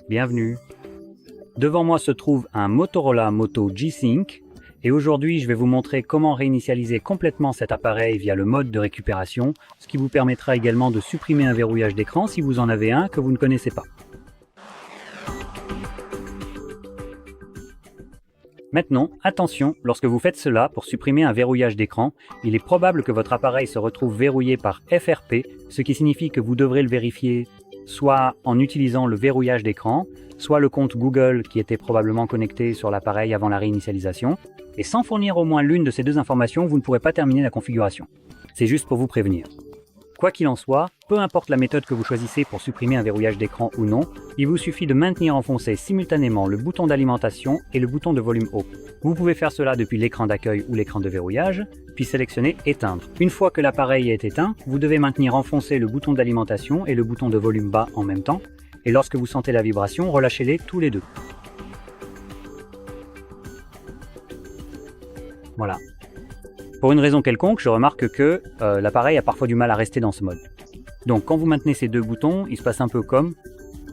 Bienvenue. Devant moi se trouve un Motorola Moto G-Sync et aujourd'hui je vais vous montrer comment réinitialiser complètement cet appareil via le mode de récupération, ce qui vous permettra également de supprimer un verrouillage d'écran si vous en avez un que vous ne connaissez pas. Maintenant, attention, lorsque vous faites cela pour supprimer un verrouillage d'écran, il est probable que votre appareil se retrouve verrouillé par FRP, ce qui signifie que vous devrez le vérifier soit en utilisant le verrouillage d'écran, soit le compte Google qui était probablement connecté sur l'appareil avant la réinitialisation, et sans fournir au moins l'une de ces deux informations, vous ne pourrez pas terminer la configuration. C'est juste pour vous prévenir. Quoi qu'il en soit, peu importe la méthode que vous choisissez pour supprimer un verrouillage d'écran ou non, il vous suffit de maintenir enfoncé simultanément le bouton d'alimentation et le bouton de volume haut. Vous pouvez faire cela depuis l'écran d'accueil ou l'écran de verrouillage, puis sélectionner éteindre. Une fois que l'appareil est éteint, vous devez maintenir enfoncé le bouton d'alimentation et le bouton de volume bas en même temps, et lorsque vous sentez la vibration, relâchez-les tous les deux. Voilà. Pour une raison quelconque, je remarque que l'appareil a parfois du mal à rester dans ce mode. Donc quand vous maintenez ces deux boutons, il se passe un peu comme...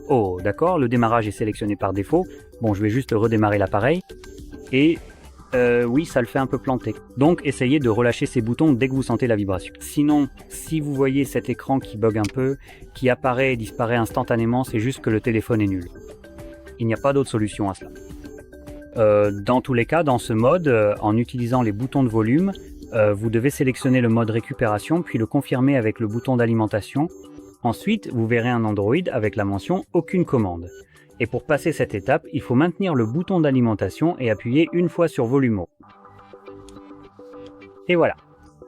Oh, d'accord, le démarrage est sélectionné par défaut. Bon, je vais juste redémarrer l'appareil. Et oui, ça le fait un peu planter. Donc essayez de relâcher ces boutons dès que vous sentez la vibration. Sinon, si vous voyez cet écran qui bug un peu, qui apparaît et disparaît instantanément, c'est juste que le téléphone est nul. Il n'y a pas d'autre solution à cela. Dans tous les cas, dans ce mode, en utilisant les boutons de volume, vous devez sélectionner le mode récupération puis le confirmer avec le bouton d'alimentation. Ensuite, vous verrez un Android avec la mention « Aucune commande ». Et pour passer cette étape, il faut maintenir le bouton d'alimentation et appuyer une fois sur volume haut. Et voilà.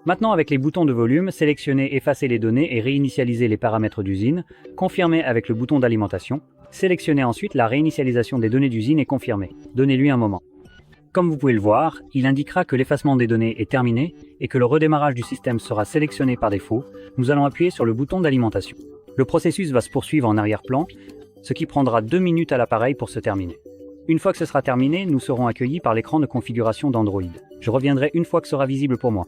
Maintenant, avec les boutons de volume, sélectionnez « Effacer les données » et réinitialiser les paramètres d'usine, confirmez avec le bouton d'alimentation. Sélectionnez ensuite la réinitialisation des données d'usine et confirmez. Donnez-lui un moment. Comme vous pouvez le voir, il indiquera que l'effacement des données est terminé et que le redémarrage du système sera sélectionné par défaut. Nous allons appuyer sur le bouton d'alimentation. Le processus va se poursuivre en arrière-plan, ce qui prendra 2 minutes à l'appareil pour se terminer. Une fois que ce sera terminé, nous serons accueillis par l'écran de configuration d'Android. Je reviendrai une fois que ce sera visible pour moi.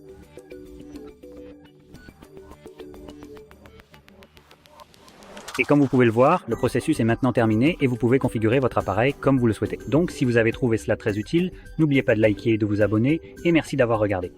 Et comme vous pouvez le voir, le processus est maintenant terminé et vous pouvez configurer votre appareil comme vous le souhaitez. Donc si vous avez trouvé cela très utile, n'oubliez pas de liker et de vous abonner et merci d'avoir regardé.